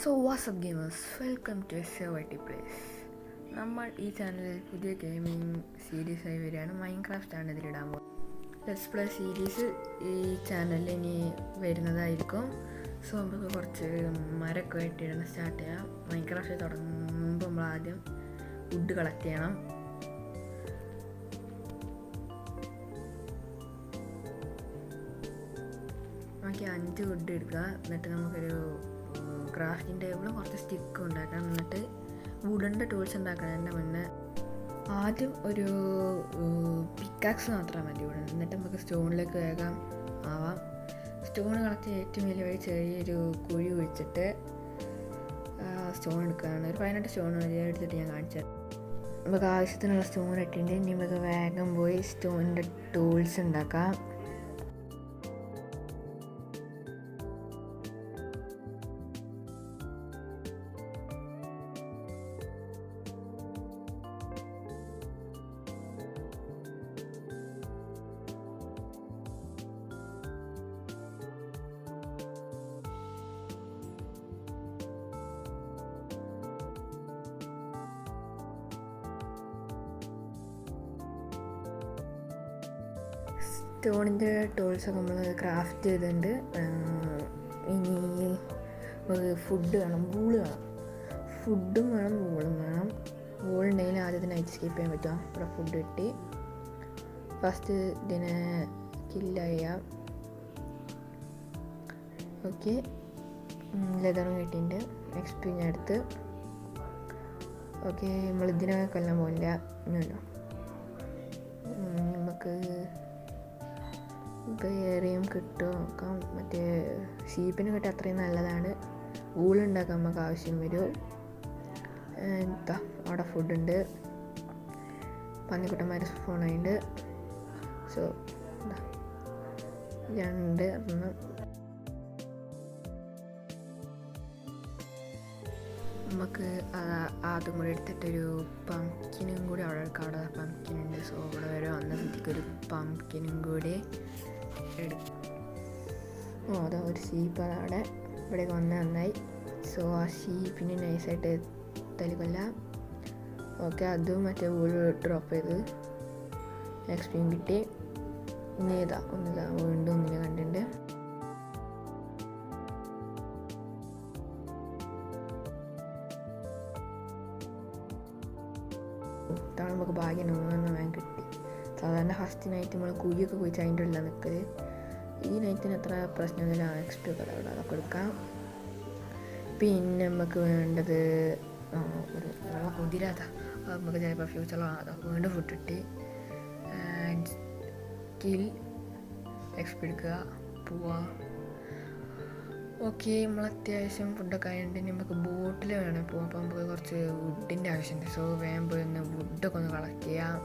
So WhatsApp gamers, welcome to SOYT place. നമ്മൾ ഈ ചാനലിൽ പുതിയ ഗെയിമിംഗ് സീരീസായി വരികയാണ്. മൈൻക്രാഫ്റ്റ് ആണ് ഇതിലിടാൻ പോകുന്നത്. ലെറ്റ്സ് പ്ലേ സീരീസ് ഈ ചാനലിൽ ഇനി വരുന്നതായിരിക്കും. സോ നമുക്ക് കുറച്ച് മരമൊക്കെ വെട്ടിയിടണം, സ്റ്റാർട്ട് ചെയ്യാം. മൈൻക്രാഫ്റ്റ് തുടങ്ങുമ്പോൾ നമ്മൾ ആദ്യം വുഡ് കളക്ട് ചെയ്യണം. നമുക്ക് 5 വുഡ് എടുക്കുക. എന്നിട്ട് നമുക്കൊരു ക്രാഫ്റ്റിംഗ് ടേബിളും കുറച്ച് സ്റ്റിക്കും ഉണ്ടാക്കണം. എന്നിട്ട് വുഡൻ്റെ ടൂൾസ് ഉണ്ടാക്കുന്നതിൻ്റെ മുന്നേ ആദ്യം ഒരു പിക്കാക്സ് മാത്രം മതി വുഡൻ. എന്നിട്ട് നമുക്ക് സ്റ്റോണിലേക്ക് വേഗം ആവാം. സ്റ്റോൺ കളക്ട് ഏറ്റവും വലിയ വഴി ചെറിയൊരു കുഴി ഒഴിച്ചിട്ട് സ്റ്റോൺ എടുക്കുകയാണ്. ഒരു 18 സ്റ്റോൺ എടുത്തിട്ട് ഞാൻ കാണിച്ചത്. നമുക്ക് ആവശ്യത്തിനുള്ള സ്റ്റോൺ ഇട്ടിട്ട് ഇനി നമുക്ക് വേഗം പോയി സ്റ്റോണിൻ്റെ ടൂൾസ് ഉണ്ടാക്കാം. സ്റ്റോണിൻ്റെ ടൂൾസൊക്കെ നമ്മൾ ക്രാഫ്റ്റ് ചെയ്തിട്ടുണ്ട്. ഇനി ഫുഡ് വേണം, വൂള് വേണം. ഫുഡും വേണം, വൂളും വേണം. വൂളുണ്ടെങ്കിൽ ആദ്യത്തിന് നൈറ്റ് സ്കീപ്പ് ചെയ്യാൻ പറ്റും. ഇവിടെ ഫുഡ് കിട്ടി. ഫസ്റ്റ് ഇതിനെ കില്ല് ചെയ്യാം. ഓക്കെ, ലെതറും കിട്ടിയിട്ടുണ്ട്. നെക്സ്റ്റ് ഞാൻ എടുത്ത് ഓക്കെ, നമ്മളിതിനെ കൊല്ലാൻ പോകില്ല. നമുക്ക് വേറെയും കിട്ടും നോക്കാം. മറ്റേ ഷീപ്പിന് കിട്ടുക അത്രയും നല്ലതാണ്. ഊളുണ്ടാക്കാൻ നമുക്ക് ആവശ്യം വരും. എന്താ അവിടെ ഫുഡുണ്ട്. പന്നിക്കുട്ടന്മാർ ഫോണുണ്ട്. സോ 2 നമുക്ക് അതും കൂടി എടുത്തിട്ടൊരു പംകിനും കൂടി അവിടെ എടുക്കാം. അവിടെ പംകിനുണ്ട്. സോ അവിടെ വരെ വന്നപ്പോഴത്തേക്ക് ഒരു പംകിനും കൂടി എടുക്കും. അതാ ഒരു ഷീപ്പ് അതവിടെ ഇവിടേക്ക് നന്നായി. സോ ആ ഷീപ്പിന് നൈസായിട്ട് തലിക്കൊല്ലാം. ഓക്കെ, അതും മറ്റേ വീട് ഡ്രോപ്പ് ചെയ്ത് എക്സ്പീരിയൻ കിട്ടി. ഇനി ഒന്നില്ല, വീണ്ടും ഒന്നിനെ കണ്ടിട്ടുണ്ട്. ഇതാണ് നമുക്ക് ഭാഗ്യം. 3 വേഗം കിട്ടി. സാധാരണ ഫസ്റ്റ് നൈറ്റ് നമ്മൾ കുഴിയൊക്കെ കുഴിച്ച് അതിൻ്റെ ഉള്ളിൽ നിൽക്കൽ. ഈ നൈറ്റിന് അത്ര പ്രശ്നമൊന്നുമില്ല. നെക്സ്റ്റ് അതൊക്കെ എടുക്കാം. പിന്നെ നമുക്ക് വേണ്ടത് ഒരു വെള്ളം കുതിരാത്ത നമുക്ക് ചിലപ്പോൾ ഫ്യൂച്ചറിലാണോ വീണ്ടും ഫുഡ് കിട്ടി. കിൽ എക്സ്പി എടുക്കുക, പോവാം. ഓക്കെ, നമ്മൾ അത്യാവശ്യം ഫുഡൊക്കെ ആയതുകൊണ്ട് നമുക്ക് ബോട്ടിൽ വേണം പോകാം. അപ്പോൾ നമുക്ക് കുറച്ച് വുഡിൻ്റെ ആവശ്യമുണ്ട്. സോ വേഗം പോയി ഒന്ന് വുഡൊക്കെ ഒന്ന് കളക്ട് ചെയ്യാം.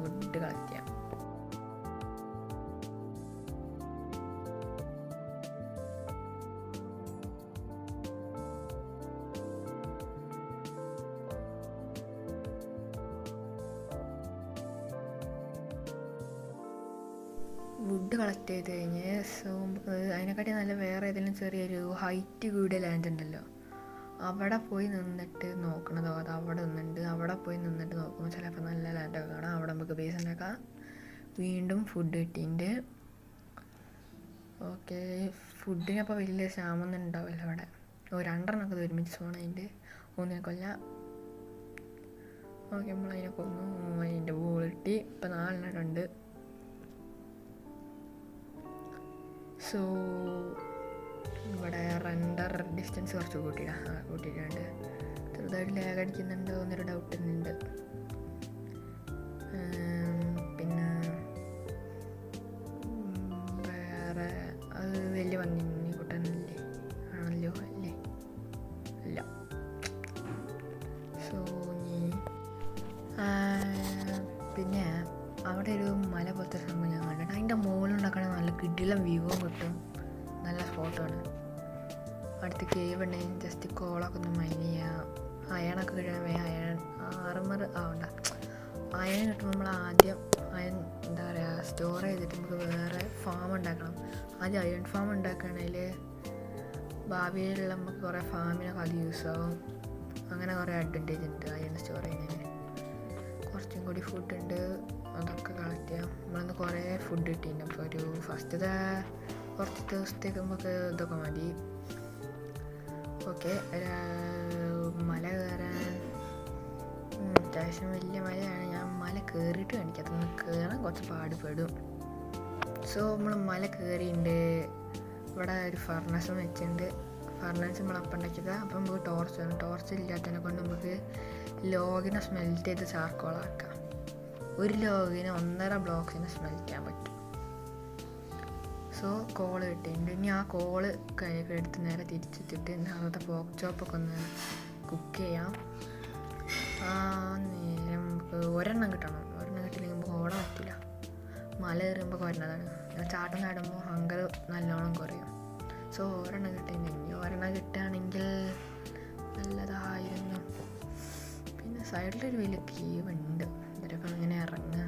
വുഡ് കളക്ട് ചെയ്യാം. വുഡ് കളക്ട് ചെയ്ത് കഴിഞ്ഞ് സോ അതിനെക്കാട്ടി നല്ല വേറെ ഏതെങ്കിലും ചെറിയൊരു ഹൈറ്റ് കൂടിയ ലാൻഡ് ഉണ്ടല്ലോ, അവിടെ പോയി നിന്നിട്ട് നോക്കണതോ. അത് അവിടെ നിന്നുണ്ട്. അവിടെ പോയി നിന്നിട്ട് നോക്കുമ്പോൾ ചിലപ്പോൾ നല്ല ലാൻഡൊക്കെ കാണാം. അവിടെ നമുക്ക് ബേസ് ഉണ്ടാക്കാം. വീണ്ടും ഫുഡ് കിട്ടിയിട്ടുണ്ട്. ഓക്കെ, ഫുഡിനപ്പോൾ വലിയ ക്ഷാമൊന്നും ഉണ്ടാവില്ല അവിടെ. 2 ഒരുമിച്ച് പോകണതിൻ്റെ ഒന്നിനെ കൊല്ലാം. ഓക്കെ, നമ്മളതിനെ കൊന്നു. അതിൻ്റെ ബോൾ കിട്ടി. ഇപ്പം 4 ഉണ്ട്. സോ ഇവിടെ റെൻഡർ ഡിസ്റ്റൻസ് കുറച്ച് കൂട്ടിയിട്ടുണ്ട്. ചെറുതായിട്ട് ലാഗ് അടിക്കുന്നുണ്ട് എന്നൊരു ഡൗട്ട് ഉണ്ട്. പിന്നെ വേറെ അത് വലിയ ഭംഗി കൂട്ടാനല്ലേ ആണല്ലോ അല്ലേ? അല്ല. സോ പിന്നെ അവിടെ ഒരു മല പോലത്തെ സംഭവം ഞാൻ കണ്ടിട്ട് അതിൻ്റെ മുകളിലുണ്ടാക്കണ നല്ല കിടിലം വ്യൂവും കിട്ടും. നല്ല സ്പോട്ടാണ്. അടുത്ത് കേവ് ഉണ്ടെങ്കിൽ ജസ്റ്റ് കോളൊക്കെ ഒന്ന് മൈൻ ചെയ്യാം. അയണൊക്കെ കിട്ടണമേ. ആർമർ ആവണ്ട. അയൺ കിട്ടുമ്പോൾ നമ്മൾ ആദ്യം അയൺ എന്താ പറയുക സ്റ്റോർ ചെയ്തിട്ട് നമുക്ക് വേറെ ഫാം ഉണ്ടാക്കണം. ആദ്യം അയൺ ഫാം ഉണ്ടാക്കുകയാണെങ്കിൽ ഭാവിയിലുള്ള നമുക്ക് കുറേ ഫാമിനൊക്കെ അത് യൂസ് ആവും. അങ്ങനെ കുറേ അഡ്വാൻറ്റേജ് ഉണ്ട് അയൺ സ്റ്റോർ ചെയ്യുന്നതിന്. കുറച്ചും കൂടി ഫുഡ് ഉണ്ട്, അതൊക്കെ കളക്ട് ചെയ്യാം. നമ്മളിന്ന് കുറേ ഫുഡ് കിട്ടിയിട്ടുണ്ട്. അപ്പോൾ ഒരു ഫസ്റ്റത്തെ കുറച്ച് ദിവസത്തേക്ക് നമുക്ക് ഇതൊക്കെ മതി. ഓക്കെ, മല കയറാൻ അത്യാവശ്യം വലിയ മലയാണ്. ഞാൻ മല കയറിയിട്ട് കാണിക്കാം, അതൊന്ന് കയറാൻ കുറച്ച് പാടുപെടും. സോ നമ്മൾ മല കയറിയിട്ടുണ്ട്. ഇവിടെ ഒരു ഫർണസും വെച്ചിട്ടുണ്ട്. ഫർണസ് നമ്മൾ അപ്പം ഉണ്ടാക്കിയതാണ്. അപ്പം നമുക്ക് ടോർച്ച് വേണം. ടോർച്ച് ഇല്ലാത്തതിനെ കൊണ്ട് നമുക്ക് ലോഗിനെ സ്മെൽറ്റ് ചെയ്ത് ചാർക്കോളാക്കാം. ഒരു ലോഗിന് 1.5 ബ്ലോക്സിന് സ്മെൽറ്റ് ചെയ്യാൻ പറ്റും. സോ കോള് കിട്ടിയിട്ടുണ്ട്. ഇനി ആ കോള് കൈയൊക്കെ എടുത്ത് നേരെ തിരിച്ചിട്ടിട്ട് അന്നത്തെ പോക്ക് ചോപ്പൊക്കെ ഒന്ന് കുക്ക് ചെയ്യാം. നേരം നമുക്ക് ഒരെണ്ണം കിട്ടണം. ഒരെണ്ണം കിട്ടില്ലെങ്കിൽ നമുക്ക് ഓടാൻ പറ്റില്ല. മല കയറുമ്പോൾ കുറഞ്ഞതാണ്. ചാട്ടം നടുമ്പോൾ ഹങ്കർ നല്ലോണം കുറയും. സോ ഒരെണ്ണം കിട്ടിയിട്ടുണ്ടെങ്കിൽ ഒരെണ്ണം കിട്ടുകയാണെങ്കിൽ നല്ലതായിരുന്നു. പിന്നെ സൈഡിലൊരു വലിയ കേവ് ഉണ്ട്. ഇതിലൊക്കെ ഇങ്ങനെ ഇറങ്ങുക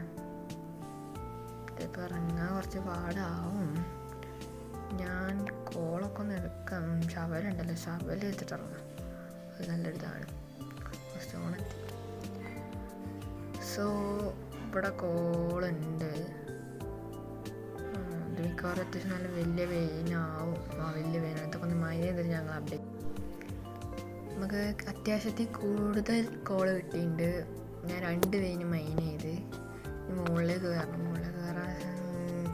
കുറച്ച് പാടാവും. ഞാൻ കോളൊക്കെ ഒന്ന് എടുക്കാം. ശവലുണ്ടല്ലോ, ശവല് വെച്ചിട്ട് ഇറങ്ങാം. അത് നല്ലൊരിതാണ്. കുറച്ച് ഓണെത്തി. സോ ഇവിടെ കോളുണ്ട്. മിക്കവാറും അത്യാവശ്യം നല്ല വലിയ വെയിനാവും. വലിയ വെയിനകത്തൊക്കെ ഒന്ന് മഴ ചെയ്തിട്ട് ഞങ്ങൾ അപ്ഡേറ്റ്. നമുക്ക് അത്യാവശ്യത്തിൽ കൂടുതൽ കോള് കിട്ടിയിട്ടുണ്ട്. ഞാൻ 2 വെയിന് മൈൻ ചെയ്ത് മുകളിലേക്ക് കയറണം. മുകളിലേക്ക് കയറാൻ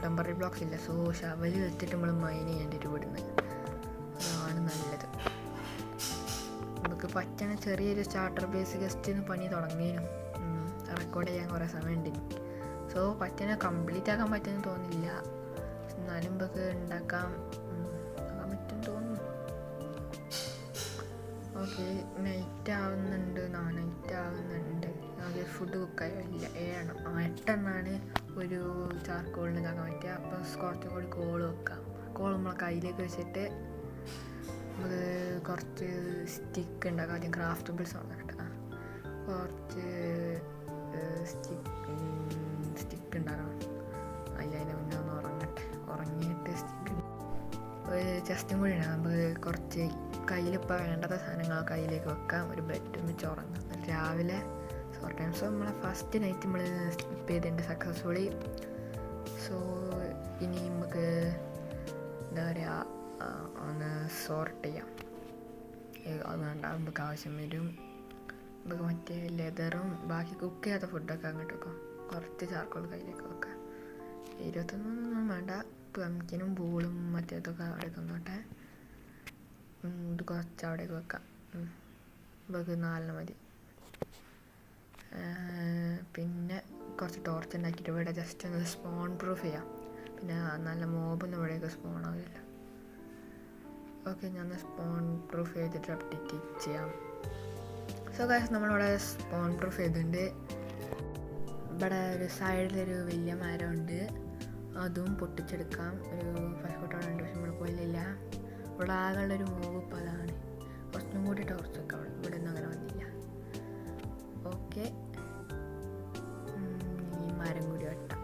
ടെമ്പററി ബ്ലോക്സ് ഇല്ല. സോ ശവല് വെച്ചിട്ട് നമ്മൾ മൈൻ ചെയ്യേണ്ടി വരും ഇവിടുന്ന്. അതാണ് നല്ലത്. നമുക്ക് പറ്റണ ചെറിയൊരു സ്റ്റാർട്ടർ ബേസ് ജസ്റ്റ് ഒന്ന് പണി തുടങ്ങിയിരുന്നു. റെക്കോർഡ് ചെയ്യാൻ കുറേ സമയമുണ്ട്. സോ പറ്റണ കംപ്ലീറ്റ് ആക്കാൻ പറ്റുമെന്ന് തോന്നില്ല. എന്നാലും നമുക്ക് ഉണ്ടാക്കാൻ പറ്റും തോന്നുന്നു. ഓക്കെ, നൈറ്റ് ആവുന്നുണ്ട്. നൈറ്റ് ആവുന്നുണ്ട്. നമുക്ക് ഫുഡ് കുക്കായോ ഇല്ല. 8 ഒരു ചാർക്കോളിന് ഇതാക്കാൻ പറ്റുക. അപ്പോൾ കുറച്ചും കൂടി കോള് വെക്കാം. കോൾ നമ്മളെ കയ്യിലേക്ക് വെച്ചിട്ട് നമുക്ക് കുറച്ച് സ്റ്റിക്ക് ഉണ്ടാക്കാം. ആദ്യം ക്രാഫ്റ്റബിൾസ് ആണ് കേട്ടോ. കുറച്ച് സ്റ്റിക്ക് ഉണ്ടാക്കണം. അതിൻ്റെ മുന്നേ ഒന്ന് ഉറങ്ങിയിട്ട് സ്റ്റിക്ക് ഒരു ചെസ്റ്റും കൂടി ഉണ്ടാകും. നമുക്ക് കുറച്ച് കയ്യിലിപ്പോൾ വേണ്ടാത്ത സാധനങ്ങൾ കയ്യിലേക്ക് വെക്കാം. ഒരു ബെഡും വെച്ച് ഉറങ്ങാം. രാവിലെ ടൈംസ് നമ്മളെ ഫസ്റ്റ് നൈറ്റ് നമ്മൾ സ്കിപ്പ് ചെയ്തിട്ടുണ്ട് സക്സസ്ഫുള്ളി. സോ ഇനി നമുക്ക് എന്താ പറയുക, ഒന്ന് സോർട്ട് ചെയ്യാം. അത് വേണ്ട, നമുക്ക് ആവശ്യം വരും. നമുക്ക് മറ്റേ ലെതറും ബാക്കി കുക്ക് ചെയ്യാത്ത ഫുഡൊക്കെ അങ്ങോട്ട് വെക്കാം. കുറച്ച് ചാർക്കോൾ കയ്യിലേക്ക് വെക്കാം. 21 വേണ്ട. പംകിനും ബൂളും മറ്റേതൊക്കെ അവിടേക്ക് വന്നോട്ടെ. ഇത് കുറച്ച് അവിടേക്ക് വെക്കാം. നമുക്ക് 4 മതി. പിന്നെ കുറച്ച് ടോർച്ച് ഉണ്ടാക്കിയിട്ട് ഇവിടെ ജസ്റ്റ് ഒന്ന് സ്പോൺ പ്രൂഫ് ചെയ്യാം. പിന്നെ നല്ല മോബൊന്നും ഇവിടെയൊക്കെ സ്പോൺ ആവില്ല. ഓക്കെ, ഞാൻ സ്പോൺ പ്രൂഫ് ചെയ്തിട്ട് അപ്ഡേറ്റ് ചെയ്യാം. സോ ഗൈസ്, നമ്മളിവിടെ സ്പോൺ പ്രൂഫ് ചെയ്തിട്ടുണ്ട്. ഇവിടെ ഒരു സൈഡിലൊരു വലിയ മരമുണ്ട്. അതും പൊട്ടിച്ചെടുക്കാം. ഒരു ഫസ്റ്റ് ഉണ്ട്, പക്ഷെ നമ്മൾ കൊല്ലില്ല. ഇവിടെ ആകെയുള്ളൊരു മൂവ് ഇപ്പോൾ അതാണ്. കുറച്ചും കൂടി ടോർച്ച് വെക്കാം. ഇവിടെ ഒന്നും അങ്ങനെ വന്നില്ല. ഓക്കെ, ഈ മരം കൂടി വെട്ടാം.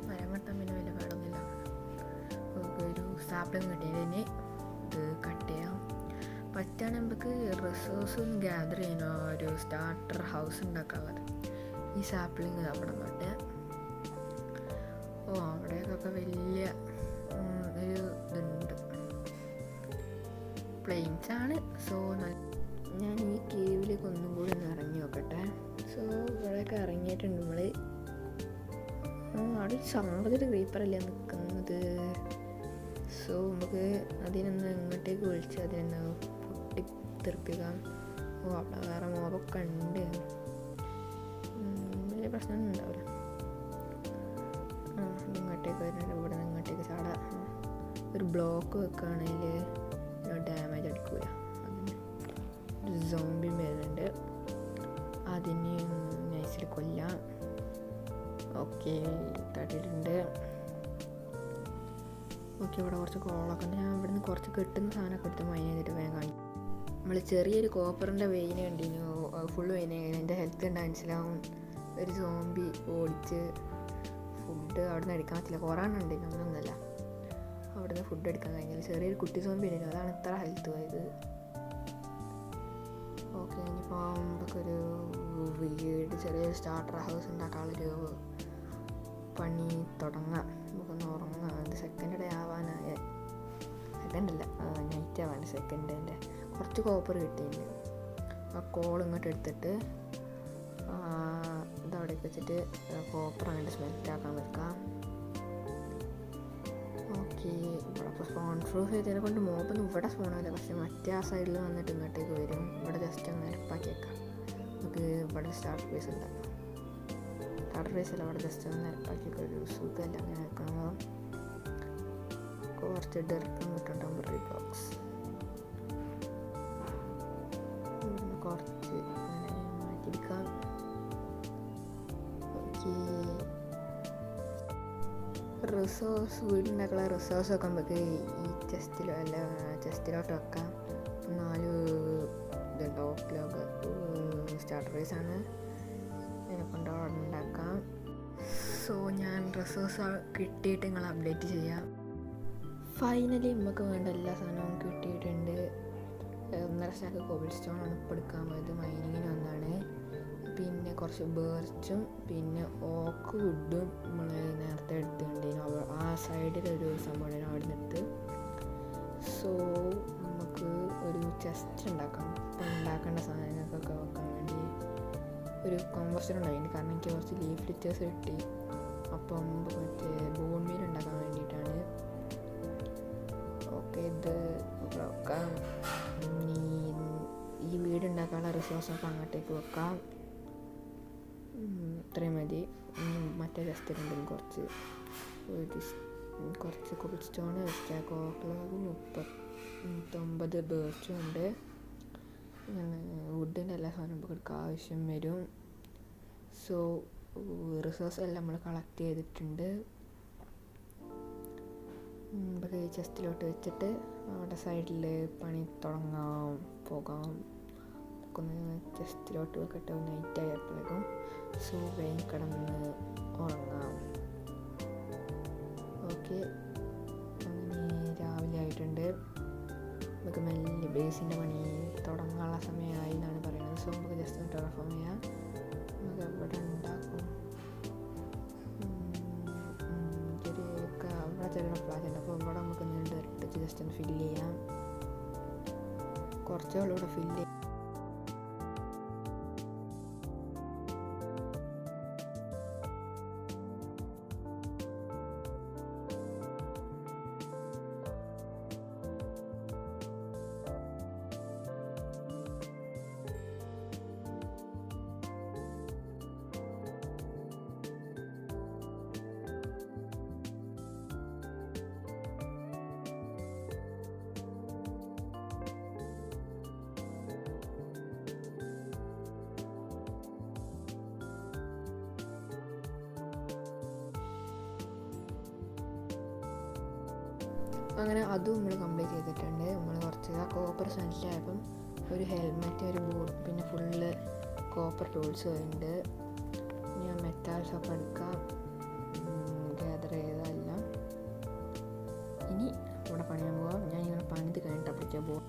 മരം വെട്ടാൻ പിന്നെ വലിയ പാടൊന്നുമില്ല. ഒരു സാപ്ലിങ് കിട്ടിയതിന് ഇത് കട്ട് ചെയ്യാം. പറ്റുകയാണെങ്കിൽ നമുക്ക് റിസോഴ്സ് ഒന്ന് ഗ്യാദർ ചെയ്യാനോ ഒരു സ്റ്റാർട്ടർ ഹൗസ് ഉണ്ടാക്കാനുള്ളത്. ഈ സാപ്ലിങ് അവിടെ നോട്ടെ. അവിടേക്കൊക്കെ വലിയ ഒരു ഇതുണ്ട്. പ്ലെയിൻസ് ആണ്. സോ ഞാൻ ഈ കേവിലേക്ക് ഒന്നും കൂടി ഒന്ന് ഇറങ്ങി നോക്കട്ടെ. സോ ഇവിടെയൊക്കെ ഇറങ്ങിയിട്ടുണ്ട് നമ്മൾ. അവിടെ സാമ്പത്തിക ക്രീപ്പറല്ലേ നിൽക്കുന്നത്. സോ നമുക്ക് അതിനൊന്ന് ഇങ്ങോട്ടേക്ക് വിളിച്ച് അതിനൊന്ന് പൊട്ടിത്തെറിപ്പിക്കാം. അവിടെ വേറെ മോബൊക്കെ ഉണ്ട്. വലിയ പ്രശ്നമൊന്നും ഉണ്ടാവില്ല. ഇങ്ങോട്ടേക്ക് വരുന്നുണ്ട്. ഇവിടെ നിന്ന് ഇങ്ങോട്ടേക്ക് ചാടാം. ഒരു ബ്ലോക്ക് വെക്കുകയാണെങ്കിൽ ഡാമേജ് അടിക്കില്ല. അതിന് ഒരു സോംബി വരുന്നുണ്ട്. അതിന് നൈസിൽ കൊല്ലാം. ഓക്കെ, തട്ടിയിട്ടുണ്ട്. ഓക്കെ, ഇവിടെ കുറച്ച് കോളൊക്കെ ഉണ്ട്. ഞാൻ ഇവിടെ നിന്ന് കുറച്ച് കെട്ടുന്ന സാധനമൊക്കെ എടുത്ത് മൈൻ ചെയ്തിട്ട് വേഗം കാണിക്കും. നമ്മൾ ചെറിയൊരു കോപ്പറിൻ്റെ വെയിന് കണ്ടിരുന്നു. ഫുൾ വെയിൻ എൻ്റെ ഹെൽത്ത് ഉണ്ട് മനസ്സിലാവും. ഒരു സോംബി ഓടിച്ച് ഫുഡ് അവിടെ നിന്ന് എടുക്കാൻ പറ്റില്ല. കുറേ ഉണ്ട്, ഒന്നൊന്നല്ല. അവിടെ അവിടുന്ന് ഫുഡ് എടുക്കാൻ കഴിഞ്ഞില്ല. ചെറിയൊരു കുട്ടി സോംബി ഉണ്ടായിരുന്നു, അതാണ് ഇത്ര ഹെൽത്ത് പോയത്. ഓക്കെ, ഇനിയിപ്പോൾ നമുക്കൊരു വീട് ചെറിയൊരു സ്റ്റാർട്ടർ ഹൗസ് ഉണ്ടാക്കാനുള്ളൊരു പണി തുടങ്ങാം. നമുക്കൊന്ന് ഉറങ്ങാം. അത് സെക്കൻഡ് ഡേ ആവാനായ, സെക്കൻഡല്ല നൈറ്റ് ആവാൻ സെക്കൻഡ് ഡേൻ്റെ കുറച്ച് കോപ്പർ കിട്ടിയിട്ടുണ്ട്. ആ കോൾ ഇങ്ങോട്ട് എടുത്തിട്ട് ഇതവിടേക്ക് വെച്ചിട്ട് കോപ്പർ അങ്ങോട്ട് സ്മെൽറ്റ് ആക്കാൻ വെക്കാം. ഓക്കെ, ഇവിടെ അപ്പോൾ സ്പോൺ പ്രൂഫ് ചെയ്തതിനെ കൊണ്ട് മോപ്പൊന്നും ഇവിടെ സ്പോണാവില്ല, പക്ഷെ മറ്റേ ആ സൈഡിൽ വന്നിട്ട് ഇങ്ങോട്ടേക്ക് വരും. ഇവിടെ ജസ്റ്റ് ഒന്ന് നിരപ്പാക്കി വെക്കാം. നമുക്ക് ഇവിടെ സ്റ്റാർട്ടർ ബേസ് ഉണ്ടാക്കാം. സ്റ്റാർട്ടർ ബേസ് അല്ല, ഇവിടെ ജസ്റ്റ് ഒന്ന് നിരപ്പാക്കി ഒരു സുഖമല്ല അങ്ങനെ വെക്കണം. കുറച്ച് ഡെർക്കും കിട്ടും, ടെമ്പററി ബ്ലോക്സ് കുറച്ച് അങ്ങനെ മാറ്റിയെടുക്കാം. ഓക്കെ, റിസോഴ്സ് വീടുണ്ടാക്കുള്ള റിസോഴ്സൊക്കെ നമുക്ക് ഈ ചെസ്റ്റിലോട്ട് വെക്കാം. 4 ഇതുണ്ട്, ഓക്കിലൊക്കെ സ്റ്റാർട്ടർ ബേസാണ്, അതിനെ കൊണ്ട് ഉണ്ടാക്കാം. സോ ഞാൻ റിസോഴ്സ് കിട്ടിയിട്ട് നിങ്ങൾ അപ്ഡേറ്റ് ചെയ്യാം. ഫൈനലി നമുക്ക് വേണ്ട എല്ലാ സാധനവും കിട്ടിയിട്ടുണ്ട്. 1.5 സ്റ്റാക്ക് കോബിൾ സ്റ്റോണാണ് ഇപ്പോൾ എടുക്കാൻ പോയത്, മൈനിങ്ങിന് ഒന്നാണ്. പിന്നെ കുറച്ച് ബേർച്ചും പിന്നെ ഓക്ക് വുഡും നമ്മൾ നേരത്തെ എടുത്തിട്ടുണ്ടായിരുന്നു. ആ സൈഡിലൊരു സംഭവം അവിടെ നിന്നിട്ട്. സോ നമുക്ക് ഒരു ചെസ്റ്റ് ഉണ്ടാക്കാം. ഇപ്പം ഉണ്ടാക്കേണ്ട സാധനങ്ങൾക്കൊക്കെ വെക്കാൻ വേണ്ടി ഒരു കോമ്പോസ്റ്റർ ഉണ്ടായിരുന്നു, കാരണം എനിക്ക് കുറച്ച് ലീഫ് ലിറ്റേഴ്സ് കിട്ടി. അപ്പം മറ്റേ ബോൺ മീൽ ഉണ്ടാക്കാൻ വേണ്ടിയിട്ടാണ്. ഓക്കെ, ഇത് വെക്കാം. ഈ വീട് ഉണ്ടാക്കാനുള്ള റിസോഴ്സൊക്കെ അങ്ങോട്ടേക്ക് വെക്കാം. ഇത്രയും മതി. മറ്റേ റെസ്റ്റോറൻറ്റിൽ കുറച്ച് കോബിൾ സ്റ്റോണ്, കോക്ലോഗും 39 ബേർച്ചും ഉണ്ട്. വുഡിൻ്റെ എല്ലാ സാധനവും നമുക്ക് എടുക്കാൻ ആവശ്യം വരും. സോ റിസോഴ്സ് എല്ലാം നമ്മൾ കളക്ട് ചെയ്തിട്ടുണ്ട്. നമുക്ക് ചെസ്റ്റിലോട്ട് വെച്ചിട്ട് അവിടെ സൈഡിൽ പണി പോകാം. ഒന്ന് ചെസ്റ്റിലോട്ട് വെക്കട്ടെ, നൈറ്റ് ആയപ്പോഴേക്കും. സോ വേഗം കിടന്ന് ഉറങ്ങാം. ഓക്കെ, അങ്ങനെ രാവിലെ ആയിട്ടുണ്ട്. നമുക്ക് മെല്ലെ ബേസിൻ്റെ പണി തുടങ്ങാനുള്ള സമയമായി എന്നാണ് പറയുന്നത്. സോ നമുക്ക് ജസ്റ്റ് ഒന്ന് ടെറഫോം ചെയ്യാം. നമുക്ക് എവിടെ ഉണ്ടാക്കും, അവിടെ ചെറിയ പ്ലാറ്റ് ഉണ്ട്. അപ്പോൾ ഇവിടെ നമുക്ക് ഡയറക്റ്റ് ജസ്റ്റ് ഒന്ന് ഫില്ല് ചെയ്യാം. കുറച്ചേ ഉള്ളൂ ഇവിടെ ഫില്ല് ചെയ്യാം. അങ്ങനെ അതും നമ്മൾ കംപ്ലീറ്റ് ചെയ്തിട്ടുണ്ട്. നമ്മൾ കുറച്ച് കോപ്പർ സെൻറ്റിലായപ്പം ഒരു ഹെൽമെറ്റ്, ഒരു ബൂട്ട്, പിന്നെ ഫുള്ള് കോപ്പർ ടൂൾസ് ഉണ്ട്. ഞാൻ മെറ്റാൽസൊക്കെ എടുക്കാം, ഗ്യാദർ ചെയ്തതെല്ലാം. ഇനി ഇവിടെ പണിയാൻ പോകാം. ഞാൻ ഇങ്ങനെ പണിത് കഴിഞ്ഞിട്ട് അപ്പോഴേക്കാൻ പോകും.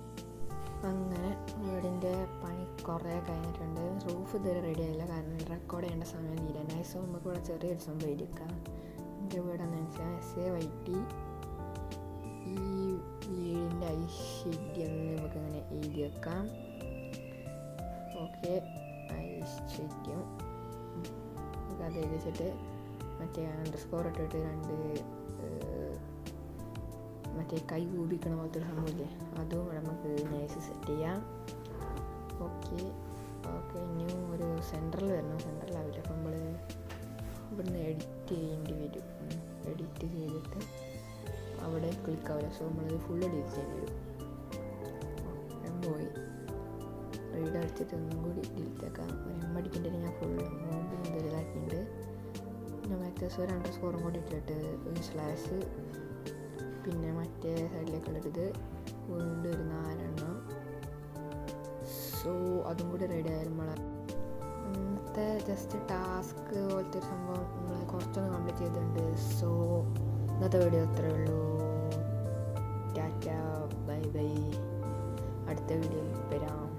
അങ്ങനെ വീടിൻ്റെ പണി കുറേ കഴിഞ്ഞിട്ടുണ്ട്. റൂഫ് ഇതുവരെ റെഡി ആയില്ല, കാരണം റെക്കോർഡ് ചെയ്യേണ്ട സമയം തീരാനായി. സോ നമുക്ക് ഇവിടെ ചെറിയൊരു സംഭവം എടുക്കാം. എൻ്റെ വീടെന്ന് വെച്ചാൽ SAYT. ഈ വീടിൻ്റെ ഐശ്വര്യം നമുക്കിങ്ങനെ എഴുതി വെക്കാം. ഓക്കെ, ഐശ്വര്യം നമുക്ക് അത് എഴുതി വെച്ചിട്ട് മറ്റേ അണ്ടർസ്കോർ ഇട്ടിട്ട് 2 മറ്റേ കൈ കൂപിക്കണ പോലത്തെ ഒരു സംഭവമില്ലേ, അതും നമുക്ക് നൈസ് സെറ്റ് ചെയ്യാം. ഓക്കെ, ഇനിയും ഒരു സെൻറ്ററിൽ വരണം. സെൻറ്ററിലാവില്ല, അപ്പം നമ്മൾ ഇവിടുന്ന് എഡിറ്റ് ചെയ്യേണ്ടി വരും. എഡിറ്റ് ചെയ്തിട്ട് അവിടെ ക്ലിക്കാവില്ല. സോ നമ്മളത് ഫുൾ എഡിറ്റ് ചെയ്യേണ്ടി വരും. പോയി റീഡ് അടിച്ചിട്ട് ഒന്നും കൂടി ഡിലീറ്റ് ആക്കാം. അടിക്കേണ്ടത് ഞാൻ ഫുള്ള് മുമ്പ് ഇതാക്കിയിട്ടുണ്ട്. പിന്നെ മാക്സസ് ഒരു അണ്ടർസ്കോറും കൂടി ഇട്ടിട്ട് ഒരു സ്ലാഷ്, പിന്നെ മറ്റേ സൈഡിലേക്കുള്ളത് വീണ്ടും ഒരു 4 എണ്ണം. സോ അതും കൂടി റെഡി ആയാലും ഇന്നത്തെ ജസ്റ്റ് ടാസ്ക് പോലത്തെ ഒരു സംഭവം നമ്മൾ കുറച്ചൊന്ന് കംപ്ലീറ്റ് ചെയ്തിട്ടുണ്ട്. സോ ഇന്നത്തെ വീഡിയോ അത്രയേ ഉള്ളൂ. അടുത്ത വീഡിയോയിൽ വരാം.